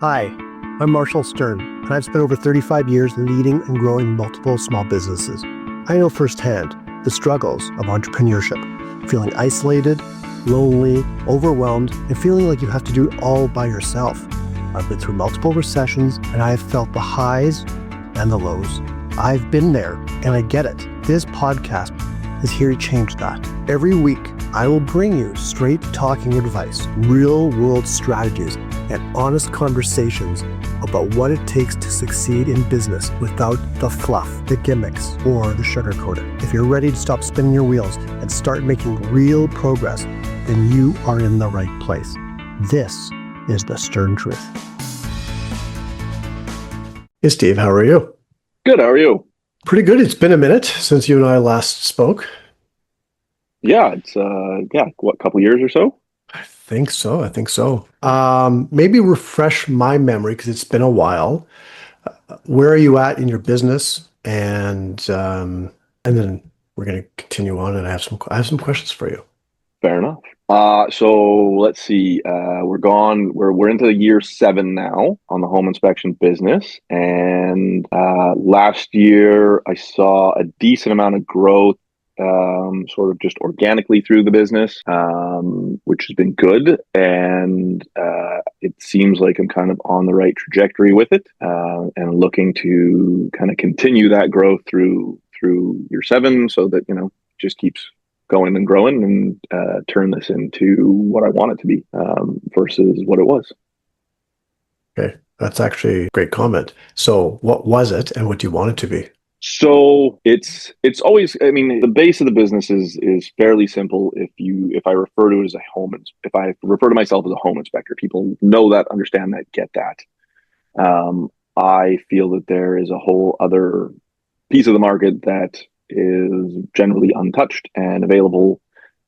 Hi, I'm Marshall Stern, and I've spent over 35 years leading and growing multiple small businesses. I know firsthand the struggles of entrepreneurship, feeling isolated, lonely, overwhelmed, and feeling like you have to do it all by yourself. I've been through multiple recessions, and I have felt the highs and the lows. I've been there, and I get it. This podcast is here to change that. Every week, I will bring you straight talking advice, real-world strategies, and honest conversations about what it takes to succeed in business without the fluff, the gimmicks, or the sugarcoating. If you're ready to stop spinning your wheels and start making real progress, then you are in the right place. This is the Stern Truth. Hey, Steve, how are you? Good, how are you? Pretty good. It's been a minute since you and I last spoke. Yeah, it's what, couple years or so? I think so. Maybe refresh my memory because it's been a while. Where are you at in your business? And then we're going to continue on, and I have some questions for you. Fair enough. So let's see. We're into year 7 now on the home inspection business, and last year I saw a decent amount of growth, sort of just organically through the business, which has been good, and it seems like I'm kind of on the right trajectory with it, and looking to kind of continue that growth through year 7, so that just keeps going and growing, and turn this into what I want it to be, versus what it was. Okay, that's actually a great comment. So what was it, and what do you want it to be? So it's always, I mean, the base of the business is fairly simple. If I refer to it as if I refer to myself as a home inspector, people know that, understand that, get that. I feel that there is a whole other piece of the market that is generally untouched and available,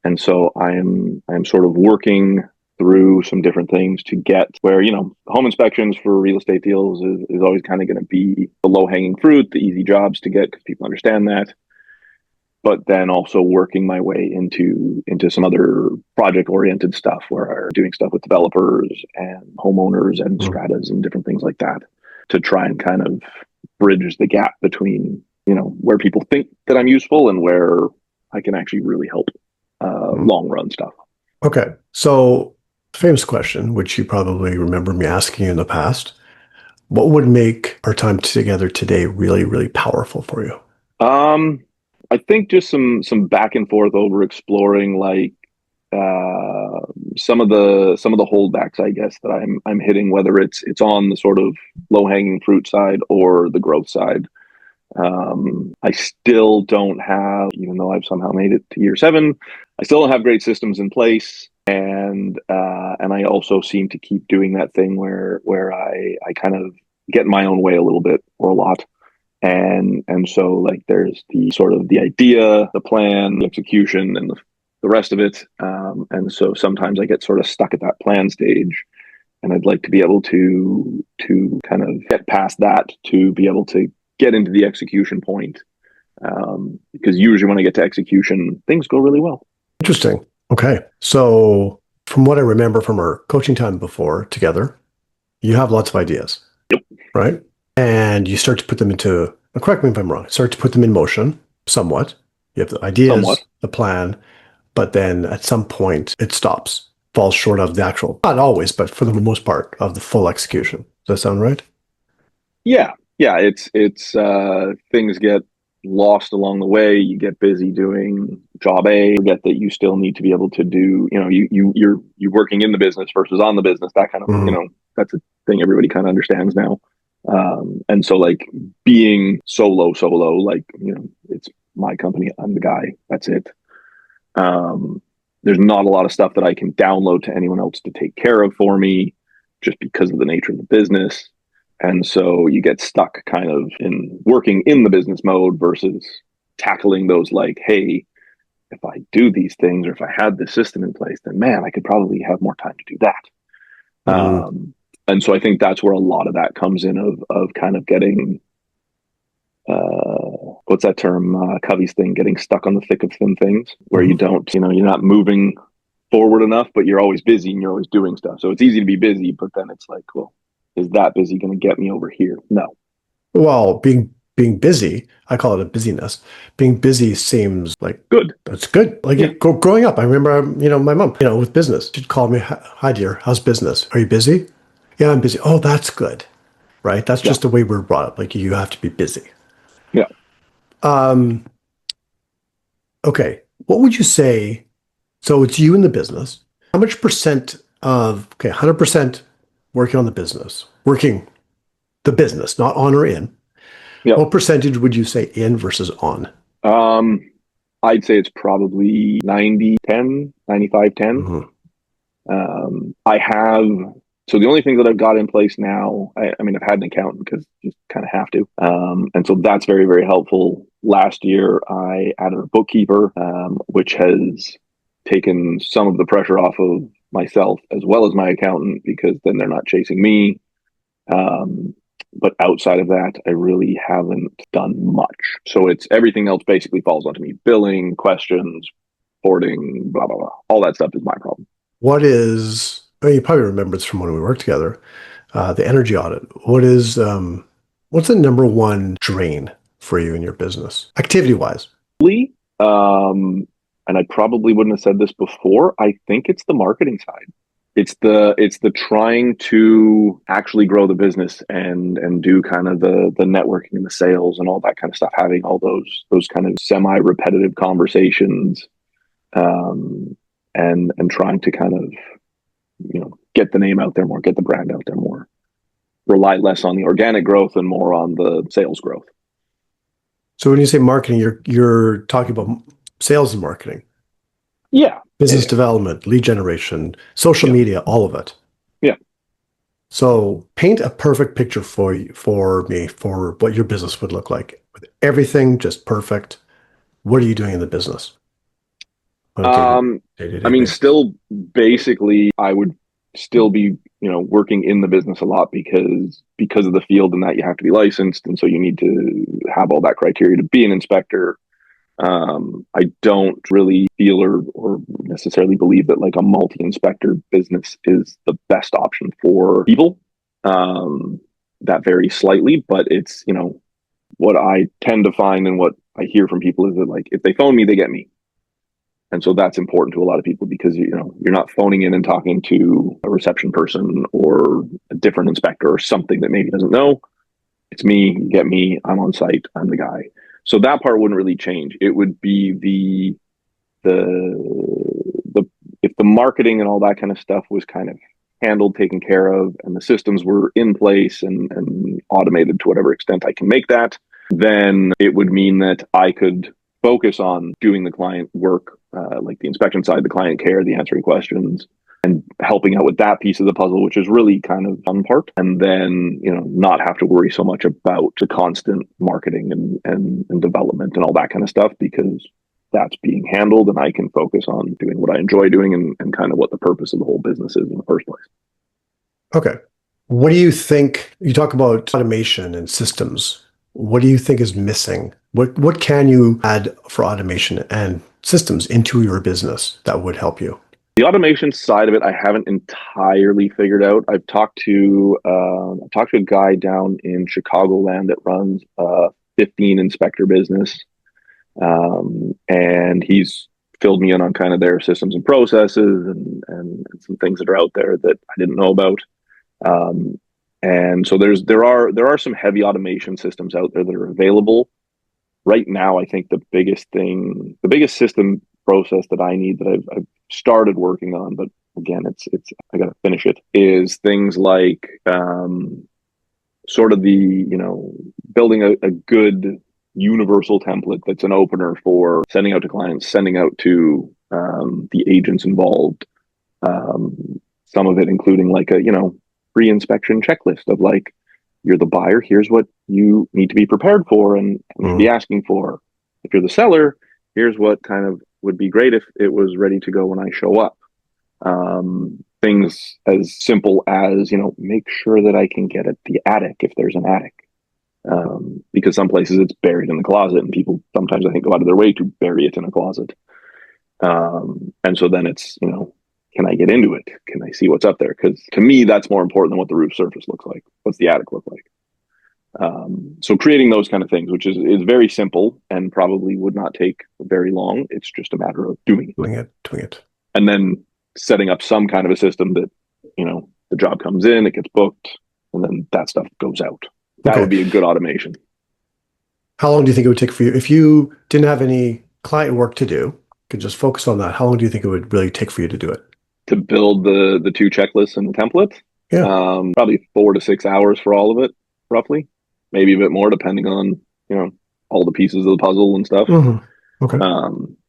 and so I'm sort of working through some different things to get where, home inspections for real estate deals is always kind of going to be the low-hanging fruit, the easy jobs to get because people understand that. But then also working my way into some other project-oriented stuff where I'm doing stuff with developers and homeowners and stratas and different things like that, to try and kind of bridge the gap between, where people think that I'm useful and where I can actually really help long-run stuff. Okay, so famous question, which you probably remember me asking you in the past. What would make our time together today really, really powerful for you? I think just some back and forth over exploring, like some of the holdbacks, I guess, that I'm hitting, whether it's on the sort of low hanging fruit side or the growth side. I still don't have, even though I've somehow made it to year 7, I still don't have great systems in place, and I also seem to keep doing that thing where I kind of get in my own way a little bit, or a lot. And so, like, there's the sort of the idea, the plan, the execution, and the rest of it. And so sometimes I get sort of stuck at that plan stage, and I'd like to be able to kind of get past that to be able to get into the execution point. Because usually when I get to execution, things go really well. Interesting. Okay. So from what I remember from our coaching time before together, you have lots of ideas. Yep. Right? And you start to put them into, correct me if I'm wrong, start to put them in motion somewhat. You have the ideas, the plan, but then at some point it stops, falls short of the actual, not always, but for the most part, of the full execution. Does that sound right? Yeah. It's things get lost along the way. You get busy doing job A, forget that you still need to be able to do, you're working in the business versus on the business, that kind of, that's a thing everybody kind of understands now. And so, like, being solo, like, it's my company, I'm the guy, that's it. There's not a lot of stuff that I can download to anyone else to take care of for me, just because of the nature of the business. And so you get stuck kind of in working in the business mode versus tackling those, like, hey, if I do these things, or if I had this system in place, then man, I could probably have more time to do that. And so I think that's where a lot of that comes in, of kind of getting, what's that term, Covey's thing, getting stuck on the thick of thin things, where you don't, you're not moving forward enough, but you're always busy and you're always doing stuff. So it's easy to be busy, but then it's like, well, Is that busy going to get me over here? No. Well, being busy, I call it a busyness. Being busy seems like Good. that's good. Like Yeah. growing up, I remember, my mom, with business, she'd call me, "Hi, dear, how's business? Are you busy?" "Yeah, I'm busy." "Oh, that's good." Right? That's Yeah. just the way we're brought up. Like you have to be busy. Yeah. Um, okay. What would you say? So it's you in the business. How much percent of, okay, 100% working on the business, working the business, not on or in. Yeah. What percentage would you say in versus on? Um, I'd say it's probably 90-10, 95-10. Mhm. I have, so the only thing that I've got in place now, I mean, I've had an accountant because you just kind of have to. And so that's very, very helpful. Last year, I added a bookkeeper, which has taken some of the pressure off of myself as well as my accountant because then they're not chasing me. But outside of that, I really haven't done much. So it's everything else basically falls onto me. Billing, questions, reporting, blah, blah, blah. All that stuff is my problem. What is, well, you probably remember this from when we worked together, the energy audit. What's the number one drain for you in your business, activity wise? Um, and I probably wouldn't have said this before. I think it's the marketing side. It's the trying to actually grow the business and do kind of the networking and the sales and all that kind of stuff. Having all those kind of semi repetitive conversations, and trying to kind of get the name out there more, get the brand out there more, rely less on the organic growth and more on the sales growth. So when you say marketing, you're talking about sales and marketing, Yeah, business yeah, development, lead generation, social yeah, media, all of it. yeah. So paint a perfect picture for you, for me, for what your business would look like with everything just perfect. What are you doing in the business on a Um, I day-to-day mean, basis? still basically, I would still be, working in the business a lot because of the field and that you have to be licensed, and so you need to have all that criteria to be an inspector. I don't really feel or necessarily believe that like a multi-inspector business is the best option for people. Um, that varies slightly, but it's what I tend to find and what I hear from people is that like if they phone me, they get me. And so that's important to a lot of people because you're not phoning in and talking to a reception person or a different inspector or something that maybe doesn't know. It's me, you get me, I'm on site, I'm the guy. So that part wouldn't really change. It would be the if the marketing and all that kind of stuff was kind of handled, taken care of, and the systems were in place and automated to whatever extent I can make that, then it would mean that I could focus on doing the client work, like the inspection side, the client care, the answering questions, and helping out with that piece of the puzzle, which is really kind of fun part. And then, not have to worry so much about the constant marketing and development and all that kind of stuff because that's being handled and I can focus on doing what I enjoy doing and kind of what the purpose of the whole business is in the first place. Okay. What do you think? You talk about automation and systems. What do you think is missing? What can you add for automation and systems into your business that would help you? The automation side of it, I haven't entirely figured out. I've talked to a guy down in Chicagoland that runs a 15 inspector business, and he's filled me in on kind of their systems and processes and some things that are out there that I didn't know about. Um, and so there are some heavy automation systems out there that are available right now. I think the biggest system process that I need that I've started working on, but again, it's I got to finish it. Is things like sort of the building a good universal template that's an opener for sending out to clients, sending out to the agents involved. Some of it including like a pre-inspection checklist of like you're the buyer, here's what you need to be prepared for and should be Mhm. asking for. If you're the seller, here's what kind of would be great if it was ready to go when I show up. Things as simple as make sure that I can get at the attic if there's an attic, because some places it's buried in the closet and people sometimes I think go out of their way to bury it in a closet. And so then it's can I I get into it? Can I see what's up there? Because to me, that's more important than what the roof surface looks like. What's the attic look like? So creating those kind of things, which is very simple and probably would not take very long. It's just a matter of doing Doing it. and then setting up some kind of a system that, the job comes in, it gets booked, and then that stuff goes out. That would be a good automation. How long do you think it would take for you if you didn't have any client work to do, could just focus on that? How long do you think it would really take for you to do it? To build the 2 checklists and the template, probably 4 to 6 hours for all of it, roughly. Maybe a bit more, depending on all the pieces of the puzzle and stuff. Okay.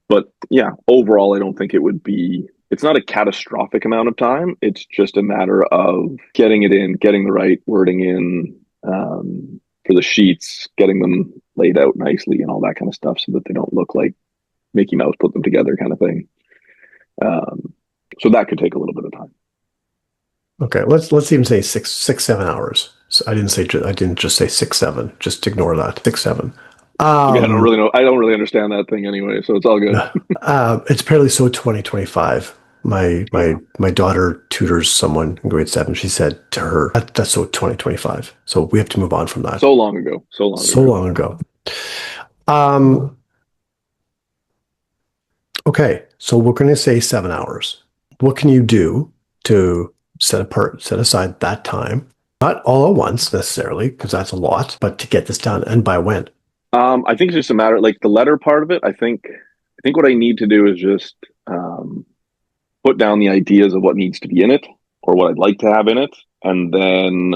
But yeah, overall, I don't think it would be. It's not a catastrophic amount of time. It's just a matter of getting it in, getting the right wording in for the sheets, getting them laid out nicely, and all that kind of stuff, so that they don't look like Mickey Mouse put them together, kind of thing. So that could take a little bit of time. Okay, let's even say 7 hours. So I didn't just say 6, 7. Just ignore that. 6, 7. I don't really know. I don't really understand that thing anyway, so it's all good. It's apparently so 2025. My daughter tutors someone in grade 7. She said to her, "That's so 2025." So we have to move on from that. So long ago. So long ago. Okay, so we're going to say 7 hours. What can you do to set aside that time? Not all at once necessarily, because that's a lot, but to get this done, and by when? I think it's just a matter, like the letter part of it. I think what I need to do is just put down the ideas of what needs to be in it, or what I'd like to have in it, and then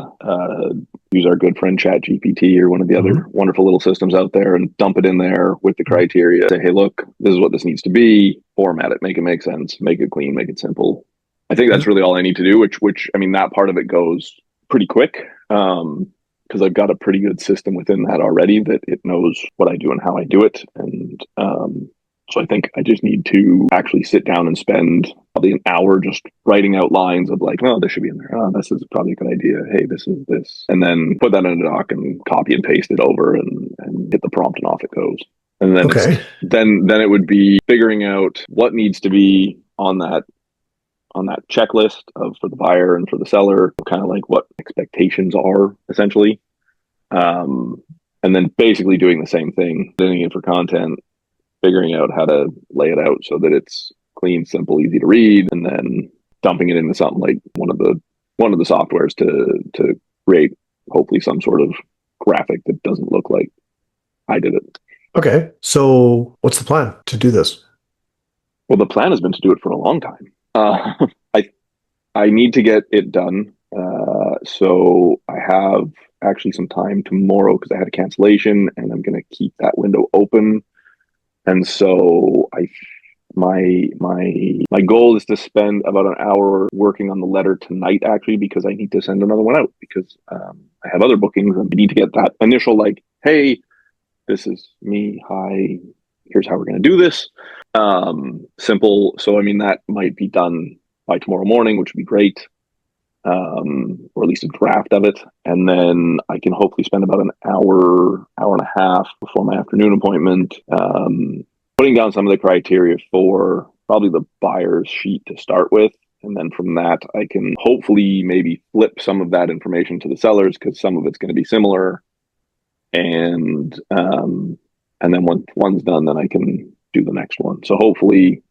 use our good friend ChatGPT or one of the other wonderful little systems out there, and dump it in there with the criteria. Say, hey, look, this is what this needs to be. Format it, make it make sense, make it clean, make it simple. I think that's really all I need to do. Which I mean, that part of it goes pretty quick. Because I've got a pretty good system within that already, that it knows what I do and how I do it. And so I think I just need to actually sit down and spend probably an hour just writing out lines of like, oh, this should be in there. Oh, this is probably a good idea. Hey, this is this. And then put that in a doc and copy and paste it over and hit the prompt, and off it goes. And then then it would be figuring out what needs to be on that checklist for the buyer and for the seller, kind of like what expectations are, essentially. And then basically doing the same thing, doing it for content, figuring out how to lay it out so that it's clean, simple, easy to read, and then dumping it into something like one of the softwares to create hopefully some sort of graphic that doesn't look like I did it. Okay, so what's the plan to do this? Well, the plan has been to do it for a long time. I need to get it done. So I have actually some time tomorrow because I had a cancellation, and I'm going to keep that window open. And so my goal is to spend about an hour working on the letter tonight, actually, because I need to send another one out, because I have other bookings and I need to get that initial, like, hey, this is me. Hi, here's how we're going to do this. Simple. So, I mean, that might be done by tomorrow morning, which would be great. Or at least a draft of it. And then I can hopefully spend about an hour and a half before my afternoon appointment, putting down some of the criteria for probably the buyer's sheet to start with. And then from that, I can hopefully maybe flip some of that information to the sellers, because some of it's going to be similar. And then once one's done, then I can do the next one. So hopefully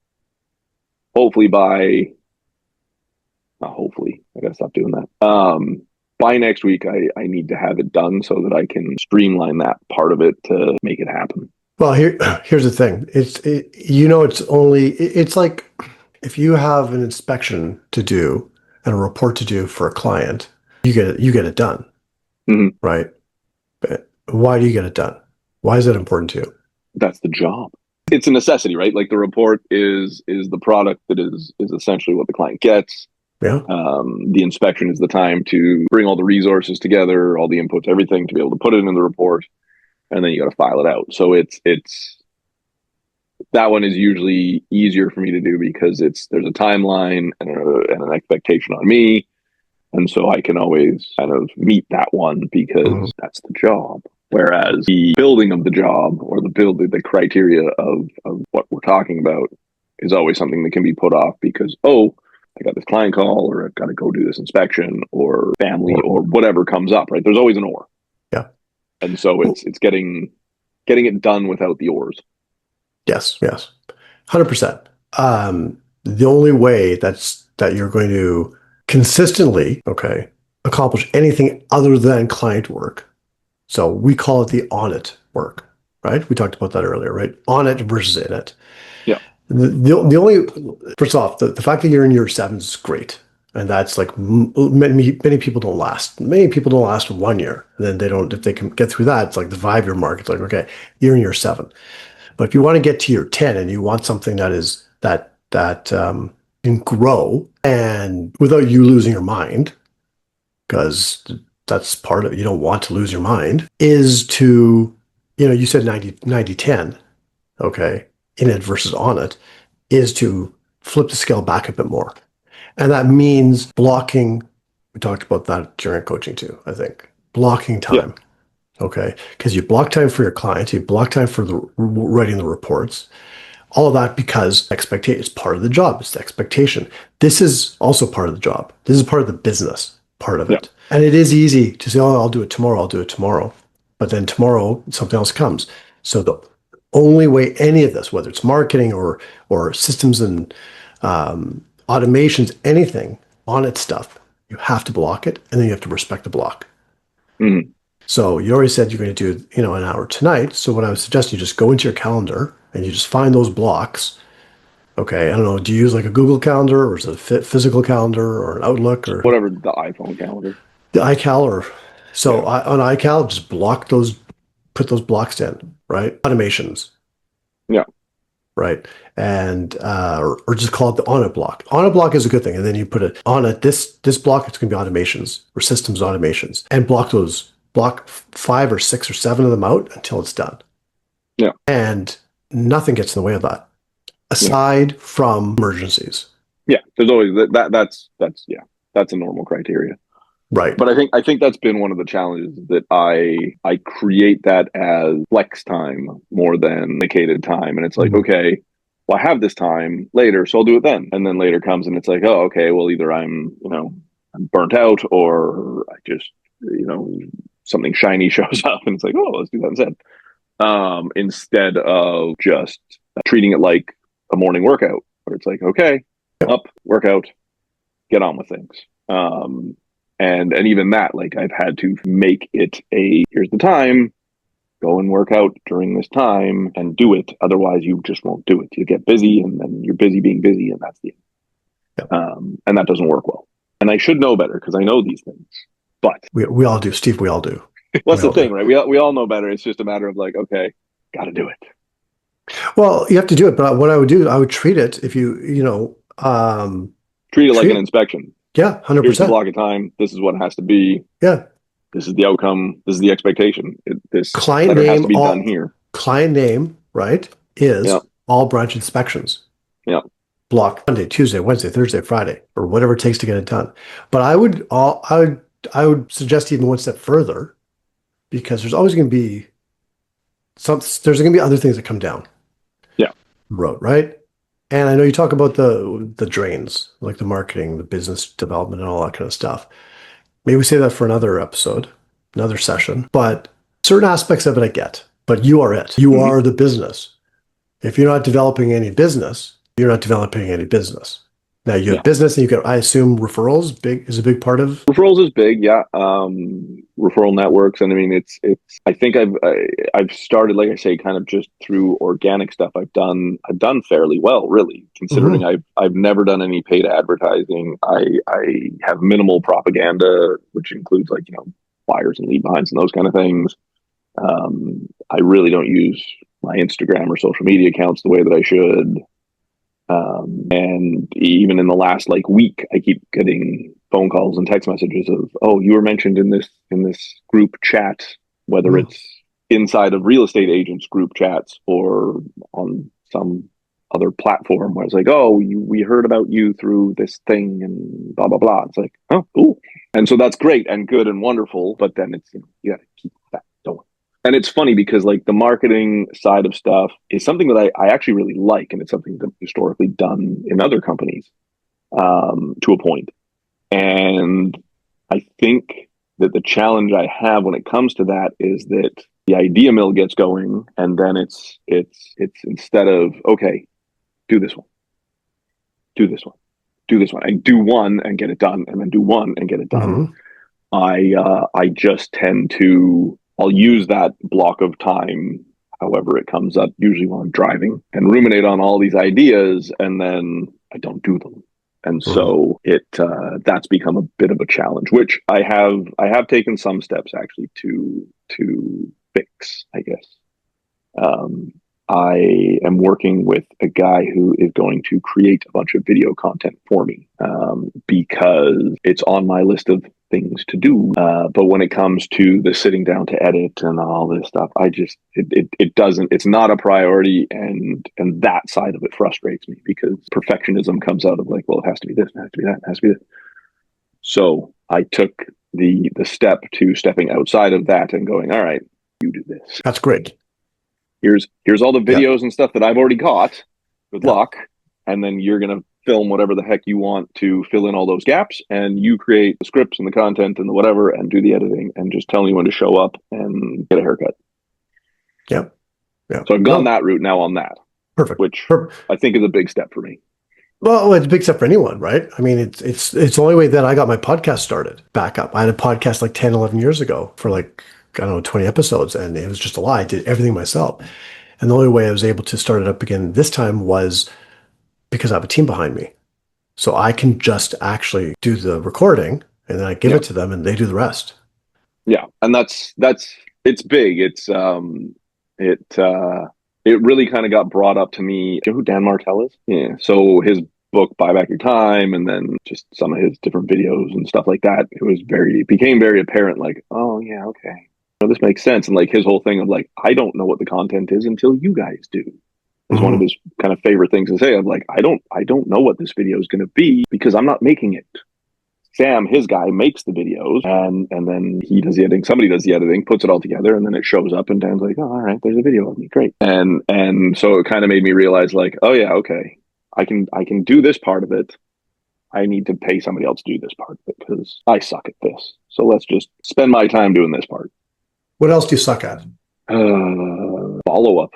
by I gotta stop doing that. By next week, I need to have it done so that I can streamline that part of it to make it happen. Well, here's the thing. It's like if you have an inspection to do and a report to do for a client, you get it done, right? But why do you get it done? Why is that important to you? That's the job. It's a necessity, right? Like the report is the product that is essentially what the client gets. Yeah. The inspection is the time to bring all the resources together, all the inputs, everything, to be able to put it in the report, and then you got to file it out. So it's that one is usually easier for me to do because there's a timeline and an expectation on me, and so I can always kind of meet that one because that's the job. Whereas the building of the job, or the criteria of what we're talking about, is always something that can be put off because, I got this client call, or I've got to go do this inspection, or family, or whatever comes up, right? There's always an or. Yeah. And so it's getting it done without the ors. Yes. 100%. The only way that you're going to consistently, okay, accomplish anything other than client work. So we call it the on it work, right? We talked about that earlier, right? On it versus in it. Yeah. The only, first off, the fact that you're in year 7 is great. And that's like many people don't last. Many people don't last for 1 year. And then they don't, if they can get through that, it's like the 5-year mark. It's like, okay, you're in year 7. But if you want to get to year 10 and you want something that is that can grow and without you losing your mind, because that's part of it, you don't want to lose your mind, is to, you said 90-10, okay, in it versus on it, is to flip the scale back a bit more. And that means blocking. We talked about that during coaching too, I think. Blocking time. Yeah. Okay. Because you block time for your clients, you block time for writing the reports, all of that because expectation is part of the job. It's the expectation. This is also part of the job. This is part of the business part of Yeah. it. And it is easy to say, oh, I'll do it tomorrow. But then tomorrow, something else comes. So the only way any of this, whether it's marketing or systems and automations, anything on its stuff, you have to block it, and then you have to respect the block. Mm-hmm. So you already said you're going to do, an hour tonight. So what I would suggest, you just go into your calendar and you just find those blocks. Okay, I don't know. Do you use like a Google Calendar, or is it a physical calendar, or an Outlook, or Whatever, the iPhone calendar. the iCal? Or so on iCal, just put those blocks in, right? Automations, Yeah. right? And or just call it the on it block. On it block is a good thing, and then you put it on it. This block, it's going to be automations or systems automations, and block 5 or 6 or 7 of them out until it's done. Yeah. And nothing gets in the way of that, aside from emergencies. Yeah. There's always that's a normal criteria. Right. But I think that's been one of the challenges, that I create that as flex time more than dedicated time. And it's like, okay, well, I have this time later, so I'll do it then. And then later comes and it's like, oh, okay, well, either I'm burnt out, or I just, something shiny shows up and it's like, oh, let's do that instead of just treating it like a morning workout, where it's like, okay, up, workout, get on with things. And even that, like, I've had to make it here's the time, go and work out during this time and do it. Otherwise, you just won't do it. You get busy, and then you're busy being busy, and that's the end. Yep. And that doesn't work well. And I should know better because I know these things. But we all do, Steve. We all do. What's the thing, right? We all know better. It's just a matter of like, okay, got to do it. Well, you have to do it, but what I would do, I would treat it, if treat it like an inspection. Yeah, 100%. Here's the block of time. This is what it has to be. Yeah. This is the outcome. This is the expectation. This client letter name has to be done here. Client name, right, is all branch inspections. Yeah. Block Monday, Tuesday, Wednesday, Thursday, Friday, or whatever it takes to get it done. But I would suggest even one step further, because there's always going to be there's going to be other things that come down. Yeah. Road, right? And I know you talk about the drains, like the marketing, the business development, and all that kind of stuff. Maybe we say that for another episode, another session. But certain aspects of it I get. But you are it. You are the business. If you're not developing any business, you're not developing any business. Now you have business, and I assume referrals is a big part of. Referrals is big, yeah. Referral networks, and I mean, it's. I think I've started, like I say, kind of just through organic stuff. I've done fairly well, really, considering I've never done any paid advertising. I have minimal propaganda, which includes like flyers and lead behinds and those kind of things. I really don't use my Instagram or social media accounts the way that I should. And even in the last week, I keep getting phone calls and text messages of, oh, you were mentioned in this group chat, whether it's inside of real estate agents group chats or on some other platform where it's like, oh, we heard about you through this thing and blah, blah, blah. It's like, oh, cool. And so that's great and good and wonderful. But then it's, you got to keep that going. And it's funny because the marketing side of stuff is something that I actually really like. And it's something that's historically done in other companies. to a point. And I think that the challenge I have when it comes to that is that the idea mill gets going, and then it's instead of, okay, do this one, do this one, do this one, and do one and get it done, and then do one and get it done. Mm-hmm. I just tend to, I'll use that block of time, however it comes up, usually while I'm driving, and ruminate on all these ideas, and then I don't do them. And Mm-hmm. so that's become a bit of a challenge, which I have taken some steps actually to fix, I guess. Um, I am working with a guy who is going to create a bunch of video content for me, because it's on my list of things to do. But when it comes to the sitting down to edit and all this stuff, it doesn't, it's not a priority. And that side of it frustrates me because perfectionism comes out of like, well, it has to be this, it has to be that, it has to be this. So I took the step to stepping outside of that and going, all right, you do this. That's great. Here's all the videos and stuff that I've already got. Good luck. And then you're going to film whatever the heck you want to fill in all those gaps. And you create the scripts and the content and the whatever and do the editing and just tell me when to show up and get a haircut. Yep. Yeah. So I've gone that route now on that. Perfect. Which I think is a big step for me. Well, it's a big step for anyone, right? I mean, it's the only way that I got my podcast started back up. I had a podcast like 10, 11 years ago for like, I don't know, 20 episodes, and it was just a lie. I did everything myself. And the only way I was able to start it up again this time was because I have a team behind me. So I can just actually do the recording and then I give it to them and they do the rest. Yeah. And that's it's big. It really kind of got brought up to me. Do you know who Dan Martell is? Yeah. So his book, Buy Back Your Time, and then just some of his different videos and stuff like that. It became very apparent, like, oh yeah, okay. This makes sense. And like his whole thing of like, I don't know what the content is until you guys do. Is one of his kind of favorite things to say. I'm like, I don't know what this video is going to be because I'm not making it. Sam, his guy, makes the videos, and then he does the editing. Somebody does the editing, puts it all together, and then it shows up, and Dan's like, oh, all right, there's a video of me, great. And so it kind of made me realize, like, oh yeah, okay, I can do this part of it. I need to pay somebody else to do this part of it because I suck at this. So let's just spend my time doing this part. What else do you suck at? Follow up.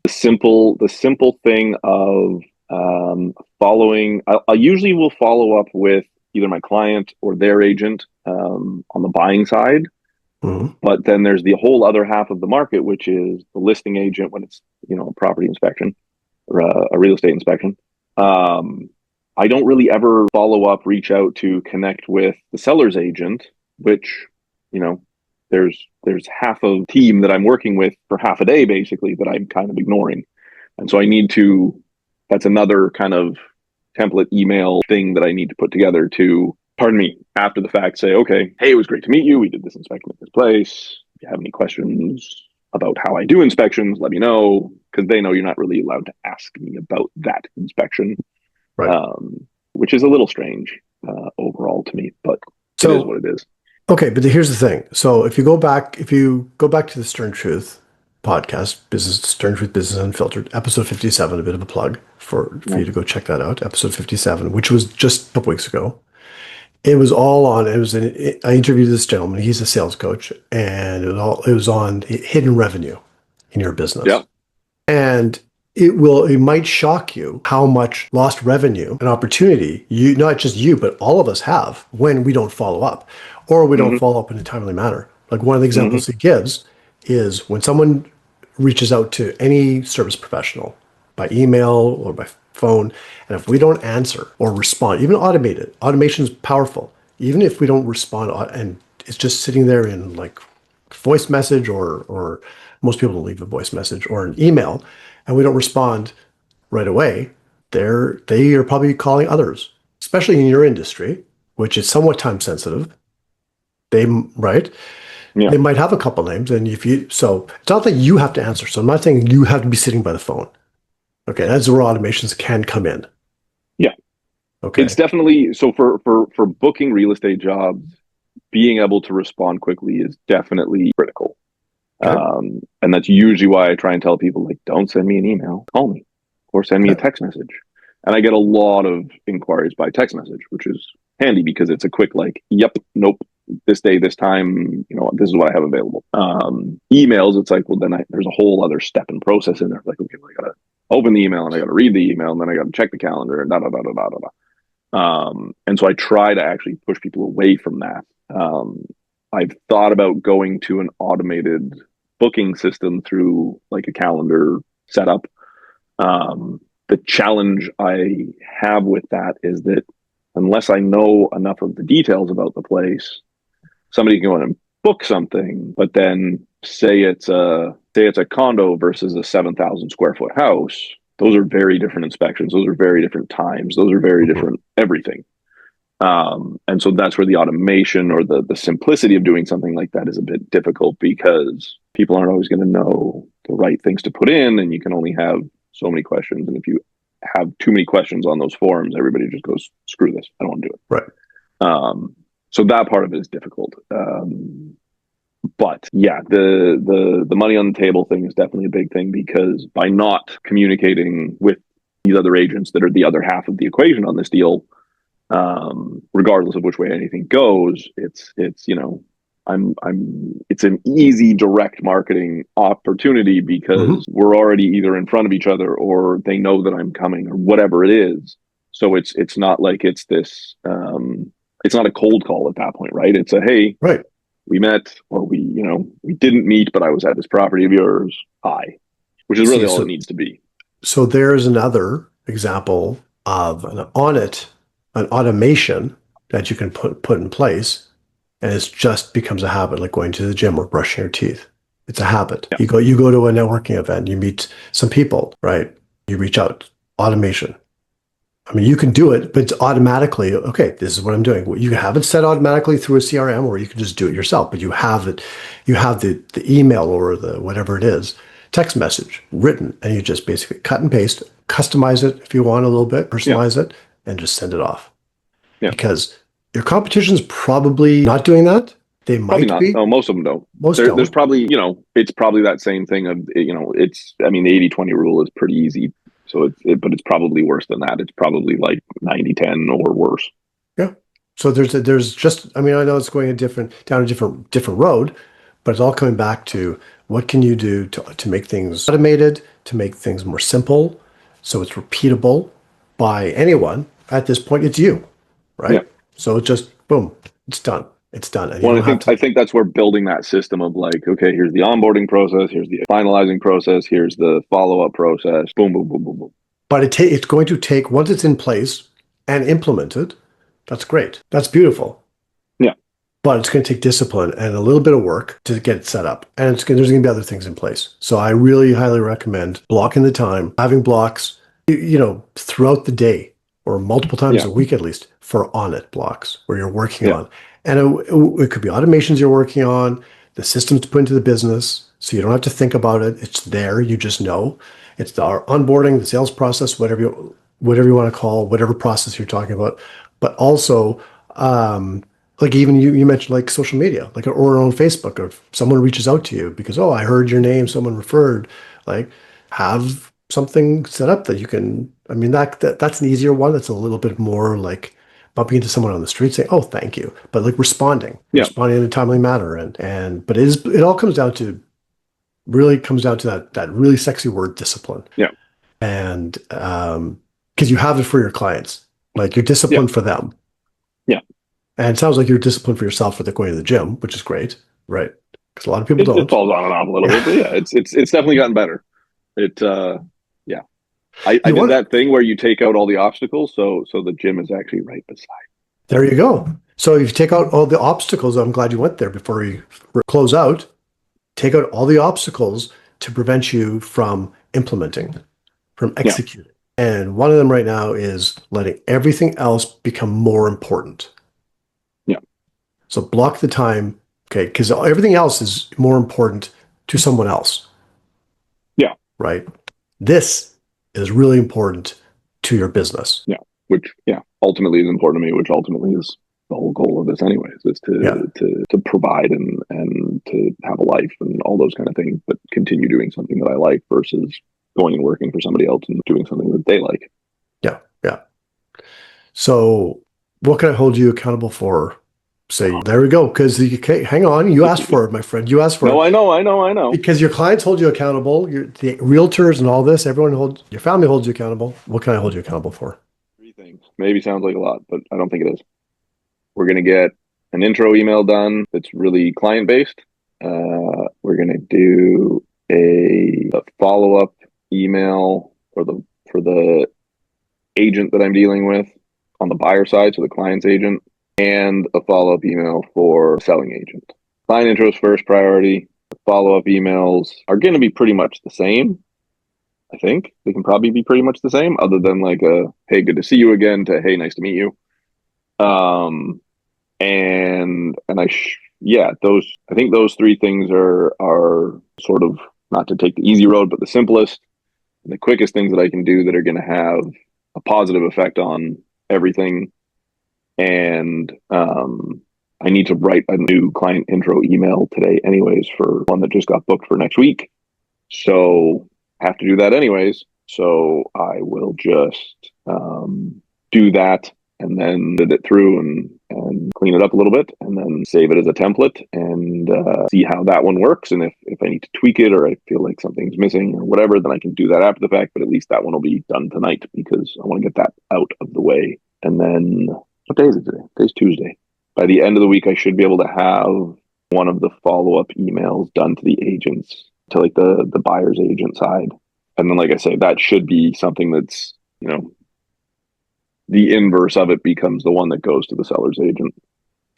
The simple thing of following. I usually will follow up with either my client or their agent on the buying side. Mm-hmm. But then there's the whole other half of the market, which is the listing agent when it's a property inspection or a real estate inspection. I don't really ever follow up, reach out to connect with the seller's agent, which there's half of the team that I'm working with for half a day basically that I'm kind of ignoring. And so that's another kind of template email thing that I need to put together to, pardon me, after the fact say, okay, hey, it was great to meet you. We did this inspection at this place. If you have any questions about how I do inspections, let me know, because they know you're not really allowed to ask me about that inspection, right? Which is a little strange overall to me, but it is what it is. Okay, but here's the thing. So if you go back to the Stern Truth podcast, Stern Truth Business Unfiltered, episode 57, a bit of a plug for you to go check that out, episode 57, which was just a couple weeks ago. It was all on, I interviewed this gentleman, he's a sales coach, and it was on hidden revenue in your business. Yeah. And it might shock you how much lost revenue and opportunity not just you, but all of us have when we don't follow up or we don't follow up in a timely manner. Like one of the examples he gives is when someone reaches out to any service professional by email or by phone, and if we don't answer or respond, even automation is powerful. Even if we don't respond and it's just sitting there in like voice message or most people don't leave a voice message or an email, and we don't respond right away, they are probably calling others, especially in your industry, which is somewhat time sensitive. They might have a couple names, and so it's not that you have to answer. So I'm not saying you have to be sitting by the phone. Okay, that's where automations can come in. Yeah. Okay. It's definitely so for booking real estate jobs, being able to respond quickly is definitely critical. Okay. And that's usually why I try and tell people, like, don't send me an email, call me, or send me a text message. And I get a lot of inquiries by text message, which is handy because it's a quick like, yep, nope, this day, this time, this is what I have available. Emails, it's like, well, then there's a whole other step and process in there. Like, okay, well, I got to open the email and I got to read the email and then I got to check the calendar and da da da da da da. And so I try to actually push people away from that. I've thought about going to an automated booking system through like a calendar setup. The challenge I have with that is that unless I know enough of the details about the place, somebody can go in and book something, but then say it's a condo versus a 7,000 square foot house. Those are very different inspections. Those are very different times. Those are very different everything. And so that's where the automation or the simplicity of doing something like that is a bit difficult because people aren't always going to know the right things to put in, and you can only have so many questions. And if you have too many questions on those forums, everybody just goes, screw this, I don't want to do it. Right. So that part of it is difficult. But yeah, the money on the table thing is definitely a big thing because by not communicating with these other agents that are the other half of the equation on this deal, regardless of which way anything goes, it's an easy direct marketing opportunity because we're already either in front of each other or they know that I'm coming or whatever it is. So it's not like it's this, it's not a cold call at that point, right? It's a, hey, Right. we met or we didn't meet, but I was at this property of yours. Hi, which is really all it needs to be. So there's another example of an automation that you can put in place, and it just becomes a habit, like going to the gym or brushing your teeth. It's a habit. Yeah. You go to a networking event, you meet some people, right? You reach out, automation. I mean, you can do it, but it's automatically, okay, this is what I'm doing. You have it set automatically through a CRM, or you can just do it yourself, but you have it, you have the email or the whatever it is, text message written, and you just basically cut and paste, customize it if you want a little bit, personalize it, and just send it off. Yeah. Because your competition's probably not doing that. They might not. be. No, most of them don't. Don't. There's probably, it's probably that same thing of, the 80-20 rule is pretty easy. So but it's probably worse than that. It's probably like 90-10 or worse. Yeah. So there's just, I know it's going down a different road, but it's all coming back to what can you do to make things automated, to make things more simple, so it's repeatable by anyone. At this point, it's you, right? Yeah. So it just, boom, it's done. It's done. And well, I think that's where building that system of like, okay, here's the onboarding process, here's the finalizing process, here's the follow-up process, boom, boom, boom, boom, boom. But it's going to take, once it's in place and implemented, that's great. That's beautiful. Yeah. But it's going to take discipline and a little bit of work to get it set up. And there's going to be other things in place. So I really highly recommend blocking the time, having blocks, throughout the day or multiple times a week at least for on-it blocks where you're working on. And it could be automations you're working on, the systems to put into the business, so you don't have to think about it. It's there. You just know. It's our onboarding, the sales process, whatever you want to call, whatever process you're talking about. But also, like even you mentioned like social media, like or on Facebook, or if someone reaches out to you because, oh, I heard your name, someone referred, like have something set up that you can, that's an easier one. That's a little bit more like bumping into someone on the street saying, oh, thank you. But like responding in a timely manner. But it all comes down to that really sexy word, discipline. Yeah. And because you have it for your clients, like you're disciplined for them. Yeah. And it sounds like you're disciplined for yourself for going to the gym, which is great, right? Because a lot of people don't. It falls on and off a little bit, but yeah, it's definitely gotten better. I did that thing where you take out all the obstacles, so the gym is actually right beside. There you go. So if you take out all the obstacles, I'm glad you went there before we close out. Take out all the obstacles to prevent you from implementing, from executing. Yeah. And one of them right now is letting everything else become more important. Yeah. So block the time, okay, because everything else is more important to someone else. Yeah. Right? This is really important to your business. Yeah. Which, ultimately is important to me, which ultimately is the whole goal of this anyways, is to provide and to have a life and all those kind of things, but continue doing something that I like versus going and working for somebody else and doing something that they like. Yeah. So what can I hold you accountable for? Say, there we go. Because hang on, you asked for it, my friend. You asked for No, it. I know. Because your clients hold you accountable, the realtors and all this, everyone holds, your family holds you accountable. What can I hold you accountable for? Three things. Maybe sounds like a lot, but I don't think it is. We're going to get an intro email done that's really client based. We're going to do a follow up email for the agent that I'm dealing with on the buyer side, so the client's agent, and a follow up email for selling agent. Client intro is first priority. Follow up emails are going to be pretty much the same. I think they can probably be pretty much the same, other than like a hey, good to see you again to hey, nice to meet you. And yeah, those I think those three things are sort of, not to take the easy road, but the simplest and the quickest things that I can do that are going to have a positive effect on everything. And I need to write a new client intro email today, anyways, for one that just got booked for next week. So I have to do that anyways. So I will just do that and then edit it through and clean it up a little bit and then save it as a template and see how that one works. And if I need to tweak it or I feel like something's missing or whatever, then I can do that after the fact. But at least that one will be done tonight because I want to get that out of the way. And then, what day is it today? Today's Tuesday. By the end of the week, I should be able to have one of the follow-up emails done to the agents, to like the buyer's agent side. And then, like I say, that should be something that's, the inverse of it becomes the one that goes to the seller's agent.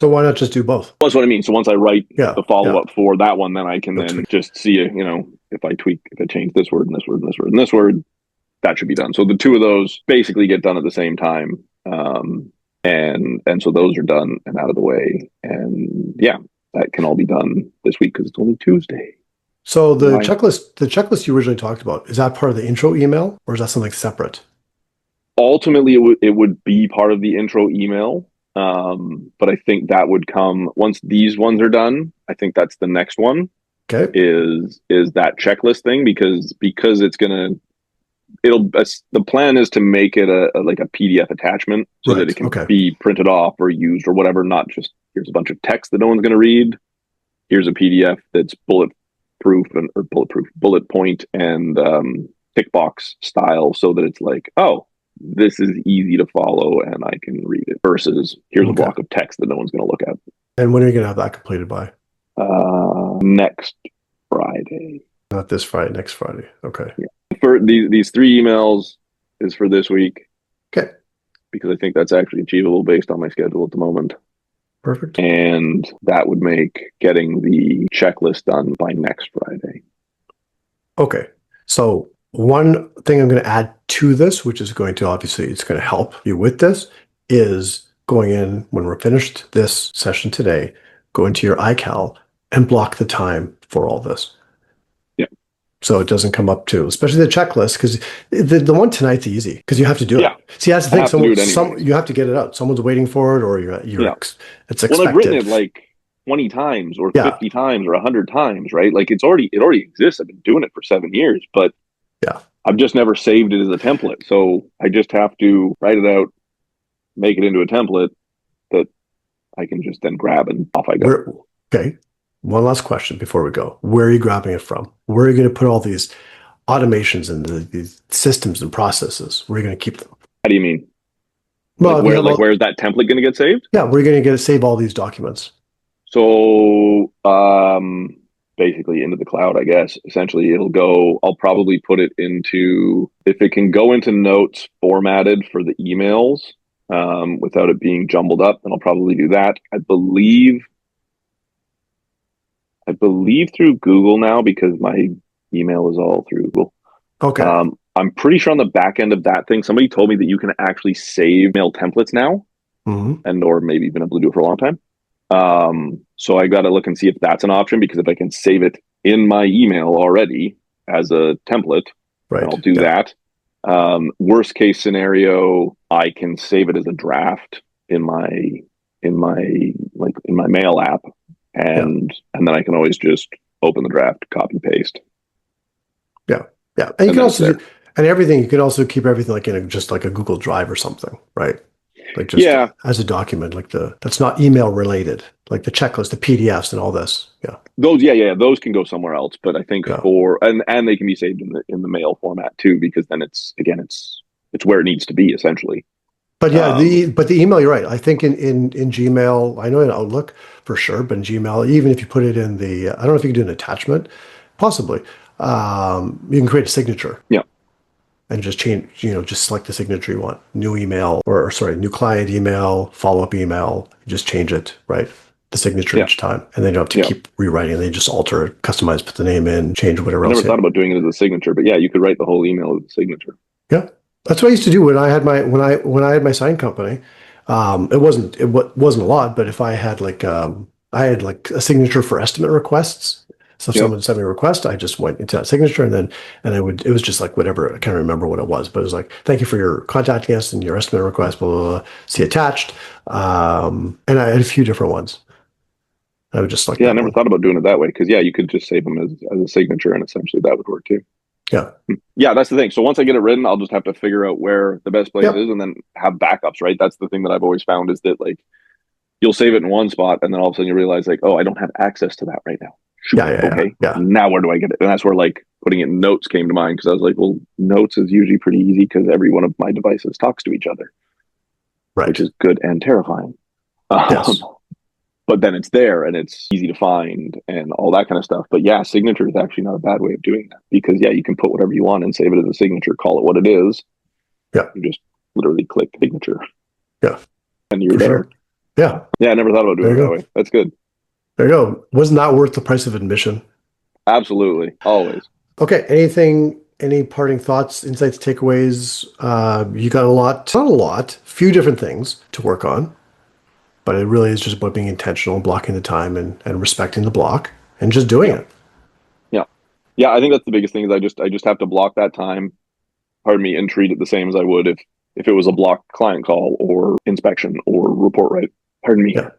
So why not just do both? That's what I mean. So once I write the follow-up for that one, then I can just see, if I change this word and this word and this word and this word, that should be done. So the two of those basically get done at the same time. And so those are done and out of the way. And yeah, that can all be done this week because it's only Tuesday. So the checklist you originally talked about, is that part of the intro email or is that something separate? Ultimately, it would be part of the intro email. But I think that would come once these ones are done. I think that's the next one. Okay. Is that checklist thing because the plan is to make it a PDF attachment so that it can be printed off or used or whatever, not just here's a bunch of text that no one's going to read. Here's a PDF that's bullet point and tick box style so that it's like, oh, this is easy to follow and I can read it versus here's a block of text that no one's going to look at. And when are you going to have that completed by? Next Friday. Not this Friday, next Friday. Okay. Yeah. For these three emails is for this week. Okay. Because I think that's actually achievable based on my schedule at the moment. Perfect. And that would make getting the checklist done by next Friday. Okay. So one thing I'm going to add to this, which is going to obviously, it's going to help you with this, is going in when we're finished this session today, go into your iCal and block the time for all this. Yeah. So it doesn't come up to, especially the checklist, because the one tonight's easy because you have to do it. See, that's the thing. You have to get it out. Someone's waiting for it, or it's expected. Well, I've written it like 20 times or 50 times or 100 times, right? Like it already exists. I've been doing it for 7 years, but I've just never saved it as a template. So I just have to write it out, make it into a template that I can just then grab and off I go. Okay. One last question before we go. Where are you grabbing it from? Where are you going to put all these automations and these systems and processes? Where are you going to keep them? How do you mean? Well, where's that template going to get saved? Yeah, we're going to save all these documents. So basically into the cloud, I guess. Essentially, I'll probably put it into, if it can go into notes formatted for the emails without it being jumbled up, then I'll probably do that. I believe through Google now because my email is all through Google. Okay. I'm pretty sure on the back end of that thing, somebody told me that you can actually save mail templates now, or maybe been able to do it for a long time. So I got to look and see if that's an option because if I can save it in my email already as a template, I'll do that. Worst case scenario, I can save it as a draft in my mail app. And then I can always just open the draft, copy, paste. Yeah. And you can also And everything, you can also keep everything like in just like a Google Drive or something, right? Like just Yeah, as a document, like that's not email related, like the checklist, the PDFs and all this. Yeah. those can go somewhere else. But I think Yeah. and they can be saved in the mail format too, because then it's where it needs to be essentially. But yeah, Um, the email, you're right. I think in Gmail, I know in Outlook for sure, but in Gmail, even if you put it in the, I don't know if you can do an attachment, possibly. You can create a signature yeah, and just change, just select the signature you want. New email or sorry, new client email, follow-up email, just change it, right? The signature yeah, each time. And then you don't have to yeah. keep rewriting. They just alter it, customize, put the name in, change whatever I never else. thought about doing it as a signature, but yeah, you could write the whole email as a signature. Yeah, that's what I used to do when I had my when I had my sign company. It wasn't a lot, but if I had like a signature for estimate requests. So if Yep. someone sent me a request, I just went into that signature and it was just like whatever. I can't remember what it was, but it was like, thank you for your contacting us and your estimate request, blah, blah, blah. See attached. And I had a few different ones. I would just like Yeah, I that never one. thought about doing it that way because yeah, you could just save them as a signature, and essentially that would work too. Yeah. Yeah, that's the thing. So once I get it written, I'll just have to figure out where the best place Yep. is, and then have backups. Right? That's the thing that I've always found is that like you'll save it in one spot, and then all of a sudden you realize like, oh, I don't have access to that right now. Shoot. Yeah. Yeah. Yeah. Okay. Yeah. Now where do I get it? And that's where like putting it in notes came to mind because I was like, well, notes is usually pretty easy because every one of my devices talks to each other, which Right. is good and terrifying. Um, Yes. but then it's there and it's easy to find and all that kind of stuff. But yeah, signature is actually not a bad way of doing that because yeah, you can put whatever you want and save it as a signature, call it what it is. Yeah. You just literally click signature Yeah. and you're For there. sure. Yeah. Yeah, I never thought about There doing you it that go. way. That's good. There you go. Wasn't that worth the price of admission? Absolutely. Always. Okay. Any parting thoughts, insights, takeaways? You got a lot, not a lot, few different things to work on, but it really is just about being intentional, blocking the time and respecting the block and just doing Yeah. it. Yeah. Yeah. I think that's the biggest thing is I just have to block that time, pardon me, and treat it the same as I would if it was a block client call or inspection or report right. Pardon me. Yeah.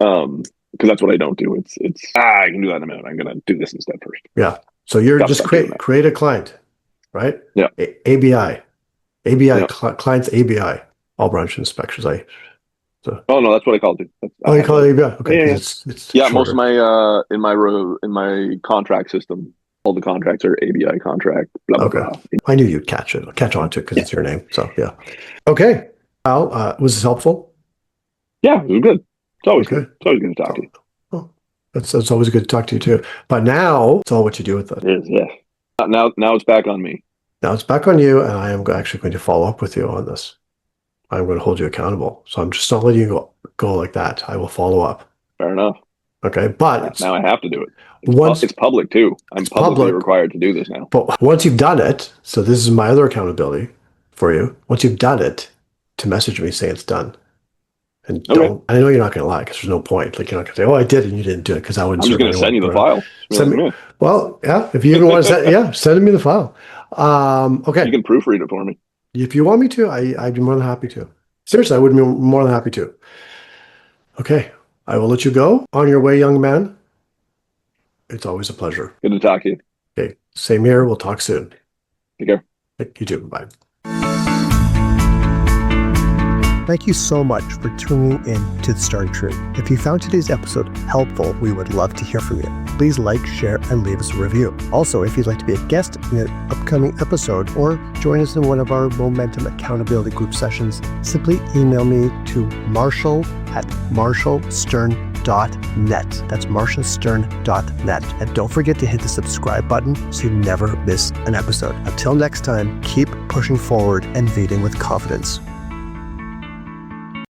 Because that's what I don't do. It's I can do that in a minute. I'm gonna do this instead first. Yeah. So you're Gotta just stop doing that. create a client, right? Yeah. ABI, Yeah. clients ABI, all branch inspections. Oh no, that's what I call it. Oh, you call it ABI? Okay, Yeah, because yeah. it's Yeah, most of shorter. my in my contract system, all the contracts are ABI contract, blah blah Okay. blah. I knew you'd catch on to it because Yeah. it's your name. So yeah. Okay. Al, was this helpful? Yeah, it was good. It's always Okay. good. It's always good to talk to So, you. oh, that's always good to talk to you too. But now it's all what you do with it. It is, yeah. Now it's back on me. Now it's back on you, and I am actually going to follow up with you on this. I'm going to hold you accountable. So I'm just not letting you go like that. I will follow up. Fair enough. Okay. But Now I have to do it. once It's public too. I'm it's publicly public, required to do this now. but once you've done it, so this is my other accountability for you. Once you've done it, to message me saying it's done. And Okay. I know you're not going to lie because there's no point. Like, you're not going to say, oh, I did it and you didn't do it because I wouldn't I'm just serve going to anyone. send you the file. Send me, Yeah. well, yeah, if you even want to send, yeah, send me the file. Okay. You can proofread it for me. If you want me to, I'd be more than happy to. Seriously, I would be more than happy to. Okay. I will let you go on your way, young man. It's always a pleasure. Good to talk to you. Okay. Same here. We'll talk soon. Take care. You too. Bye. Thank you so much for tuning in to The Starting Tree. If you found today's episode helpful, we would love to hear from you. Please like, share, and leave us a review. Also, if you'd like to be a guest in an upcoming episode or join us in one of our Momentum Accountability Group sessions, simply email me to marshall@marshallstern.net. That's marshallstern.net. And don't forget to hit the subscribe button so you never miss an episode. Until next time, keep pushing forward and leading with confidence.